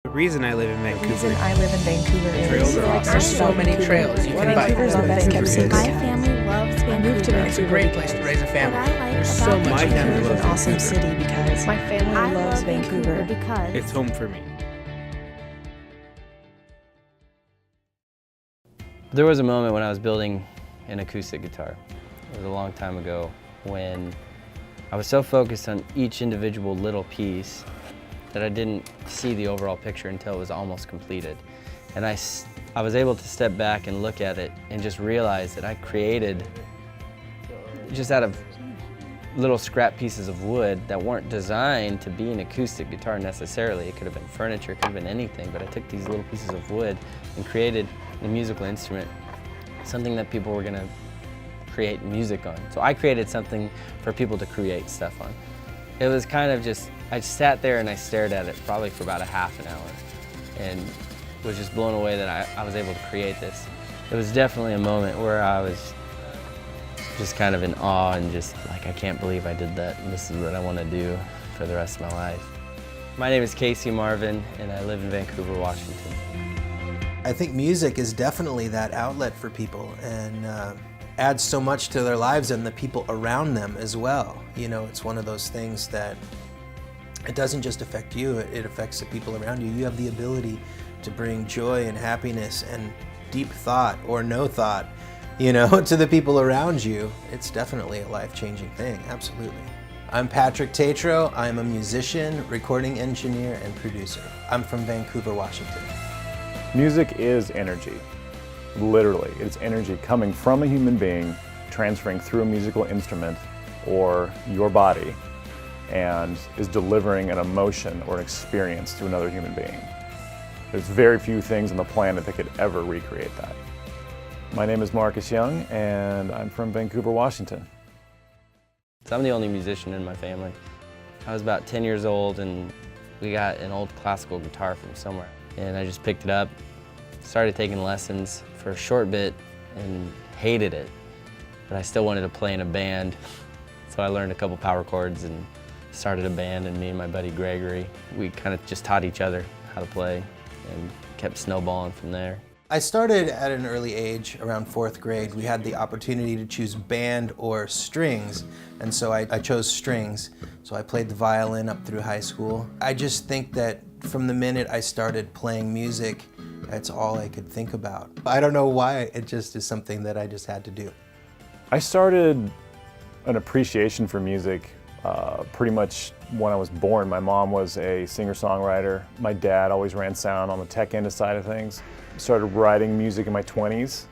The reason I live in Vancouver. The reason I live in Vancouver Trails are awesome. There's so many trails you can bike. Vancouver's the best kept secret. My family loves Vancouver. Moved to It's a great place to raise a family. What I like There's about so much. My family Vancouver's loves an awesome Vancouver. city because my family I loves love Vancouver Vancouver. because It's home for me. There was a moment when I was building an acoustic guitar. It was a long time ago when I was so focused on each individual little piece that I didn't see the overall picture until it was almost completed. And I was able to step back and look at it and just realize that I created, just out of little scrap pieces of wood that weren't designed to be an acoustic guitar necessarily. It could have been furniture, it could have been anything, but I took these little pieces of wood and created a musical instrument, something that people were gonna create music on. So I created something for people to create stuff on. It was kind of just, I sat there and I stared at it probably for about a half an hour and was just blown away that I was able to create this. It was definitely a moment where I was just kind of in awe and just like, I can't believe I did that. And this is what I want to do for the rest of my life. My name is Casey Marvin and I live in Vancouver, Washington. I think music is definitely that outlet for people and adds so much to their lives and the people around them as well. You know, it's one of those things that it doesn't just affect you, it affects the people around you. You have the ability to bring joy and happiness and deep thought or no thought, you know, to the people around you. It's definitely a life-changing thing, absolutely. I'm Patrick Tetreault. I'm a musician, recording engineer, and producer. I'm from Vancouver, Washington. Music is energy. Literally, it's energy coming from a human being, transferring through a musical instrument or your body, and is delivering an emotion or an experience to another human being. There's very few things on the planet that could ever recreate that. My name is Marcus Young, and I'm from Vancouver, Washington. So I'm the only musician in my family. I was about 10 years old and we got an old classical guitar from somewhere. And I just picked it up, started taking lessons for a short bit and hated it. But I still wanted to play in a band. So I learned a couple power chords and started a band, and me and my buddy Gregory, we kind of just taught each other how to play and kept snowballing from there. I started at an early age, around 4th grade. We had the opportunity to choose band or strings, and so I chose strings. So I played the violin up through high school. I just think that from the minute I started playing music, that's all I could think about. I don't know why, it just is something that I just had to do. I started an appreciation for music pretty much when I was born. My mom was a singer-songwriter. My dad always ran sound on the tech end side of things. Started writing music in my 20s.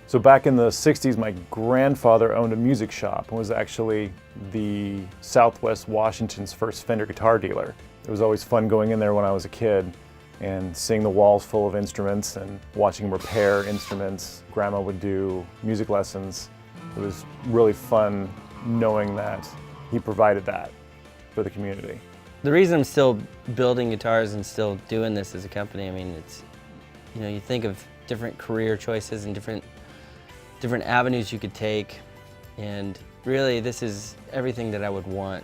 So back in the 60s, my grandfather owned a music shop and was actually the Southwest Washington's first Fender guitar dealer. It was always fun going in there when I was a kid and seeing the walls full of instruments and watching him repair instruments. Grandma would do music lessons. It was really fun knowing that he provided that for the community. The reason I'm still building guitars and still doing this as a company, I mean, it's, you know, you think of different career choices and different avenues you could take, and really this is everything that I would want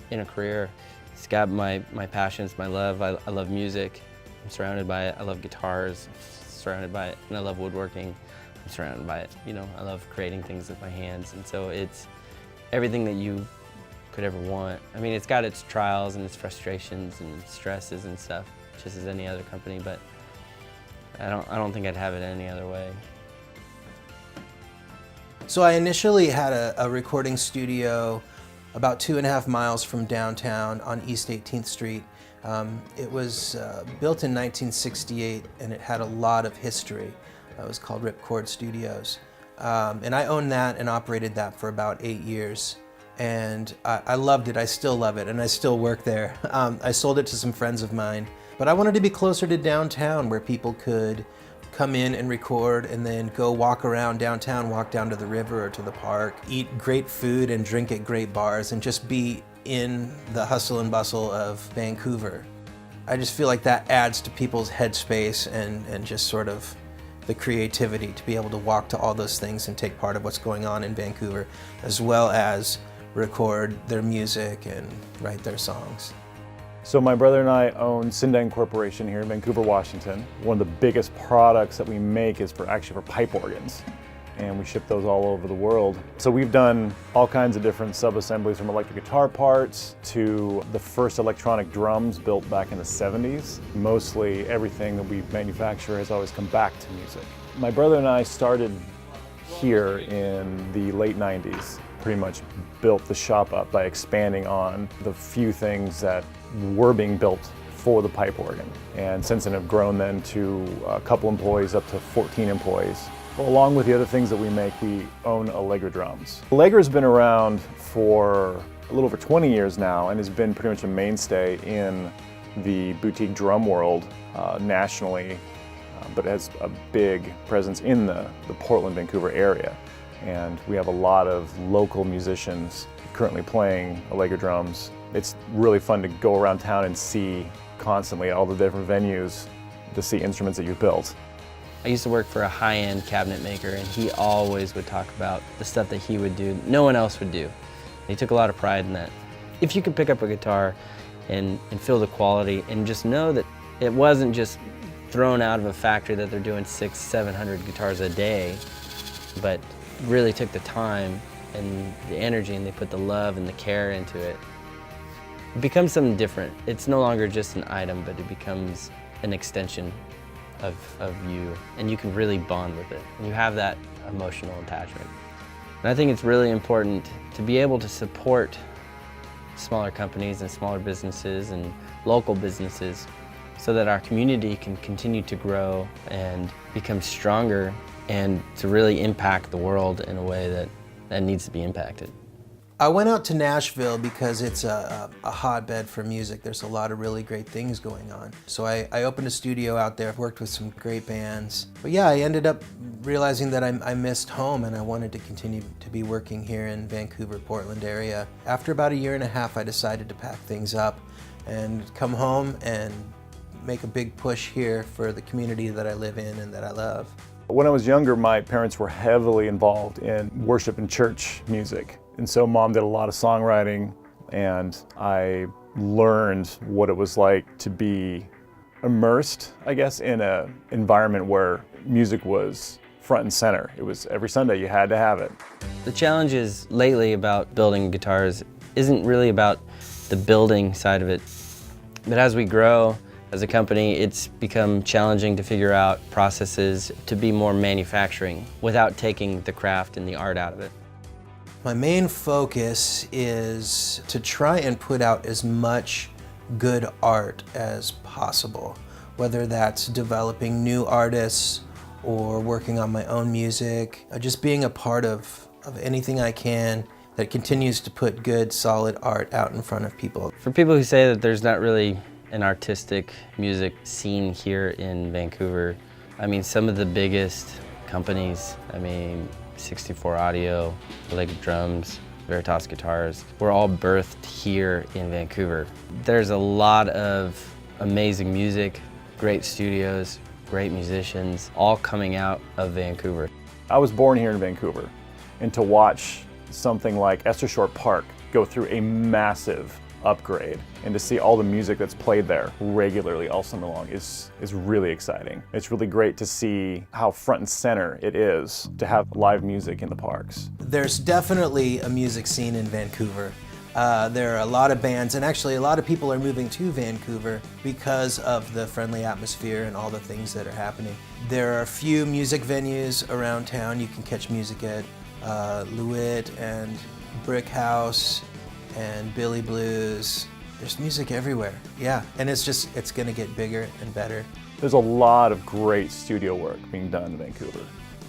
in a career. It's got my passions, my love. I love music. I'm surrounded by it. I love guitars. I'm surrounded by it. And I love woodworking. I'm surrounded by it. You know, I love creating things with my hands, and so it's everything that you could ever want. I mean, it's got its trials and its frustrations and stresses and stuff, just as any other company, but I don't think I'd have it any other way. So I initially had a recording studio about 2.5 miles from downtown on East 18th Street. It was built in 1968 and it had a lot of history. It was called Ripcord Studios. And I owned that and operated that for about 8 years. And I loved it, I still love it, and I still work there. I sold it to some friends of mine, but I wanted to be closer to downtown where people could come in and record and then go walk around downtown, walk down to the river or to the park, eat great food and drink at great bars, and just be in the hustle and bustle of Vancouver. I just feel like that adds to people's headspace and just sort of the creativity to be able to walk to all those things and take part of what's going on in Vancouver, as well as record their music and write their songs. So my brother and I own Sinden Corporation here in Vancouver, Washington. One of the biggest products that we make is actually for pipe organs, and we ship those all over the world. So we've done all kinds of different sub-assemblies, from electric guitar parts to the first electronic drums built back in the 70s. Mostly everything that we manufacture has always come back to music. My brother and I started here in the late 90s. Pretty much built the shop up by expanding on the few things that were being built for the pipe organ. And since then have grown then to a couple employees up to 14 employees. Well, along with the other things that we make, we own Allegra drums. Allegra's been around for a little over 20 years now and has been pretty much a mainstay in the boutique drum world nationally, but has a big presence in the Portland, Vancouver area. And we have a lot of local musicians currently playing Allegra drums. It's really fun to go around town and see constantly all the different venues to see instruments that you've built. I used to work for a high-end cabinet maker, and he always would talk about the stuff that he would do no one else would do. He took a lot of pride in that. If you could pick up a guitar and feel the quality and just know that it wasn't just thrown out of a factory that they're doing 600-700 guitars a day, but really took the time and the energy, and they put the love and the care into it. It becomes something different. It's no longer just an item, but it becomes an extension of you, and you can really bond with it. And you have that emotional attachment. And I think it's really important to be able to support smaller companies and smaller businesses and local businesses so that our community can continue to grow and become stronger and to really impact the world in a way that needs to be impacted. I went out to Nashville because it's a hotbed for music. There's a lot of really great things going on. So I opened a studio out there, worked with some great bands. But yeah, I ended up realizing that I missed home, and I wanted to continue to be working here in Vancouver, Portland area. After about 1.5 years, I decided to pack things up and come home and make a big push here for the community that I live in and that I love. When I was younger, my parents were heavily involved in worship and church music. And so Mom did a lot of songwriting, and I learned what it was like to be immersed, I guess, in an environment where music was front and center. It was every Sunday you had to have it. The challenges lately about building guitars isn't really about the building side of it, but as we grow as a company, it's become challenging to figure out processes to be more manufacturing without taking the craft and the art out of it. My main focus is to try and put out as much good art as possible, whether that's developing new artists or working on my own music, just being a part of anything I can that continues to put good, solid art out in front of people. For people who say that there's not really an artistic music scene here in Vancouver, I mean, some of the biggest companies, 64 Audio, Allegra Drums, Veritas Guitars, were all birthed here in Vancouver. There's a lot of amazing music, great studios, great musicians, all coming out of Vancouver. I was born here in Vancouver, and to watch something like Esther Short Park go through a massive upgrade and to see all the music that's played there regularly all summer long is really exciting. It's really great to see how front and center it is to have live music in the parks. There's definitely a music scene in Vancouver. There are a lot of bands, and actually a lot of people are moving to Vancouver because of the friendly atmosphere and all the things that are happening. There are a few music venues around town. You can catch music at Lewitt and Brick House and Billy Blues. There's music everywhere, yeah, and it's gonna get bigger and better. There's a lot of great studio work being done in Vancouver.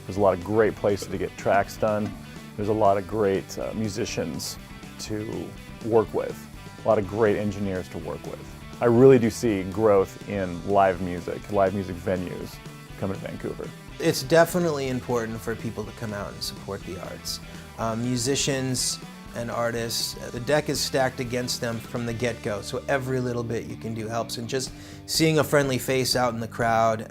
There's a lot of great places to get tracks done. There's a lot of great musicians to work with, a lot of great engineers to work with. I really do see growth in live music venues coming to Vancouver. It's definitely important for people to come out and support the arts. Musicians and artists, the deck is stacked against them from the get-go, so every little bit you can do helps, and just seeing a friendly face out in the crowd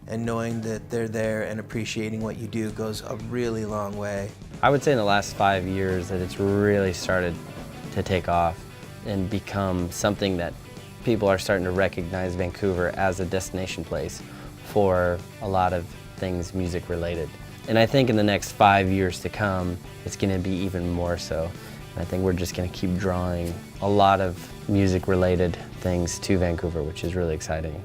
and knowing that they're there and appreciating what you do goes a really long way. I would say in the last 5 years that it's really started to take off and become something that people are starting to recognize Vancouver as a destination place for a lot of things music related. And I think in the next 5 years to come, it's going to be even more so. And I think we're just going to keep drawing a lot of music related things to Vancouver, which is really exciting.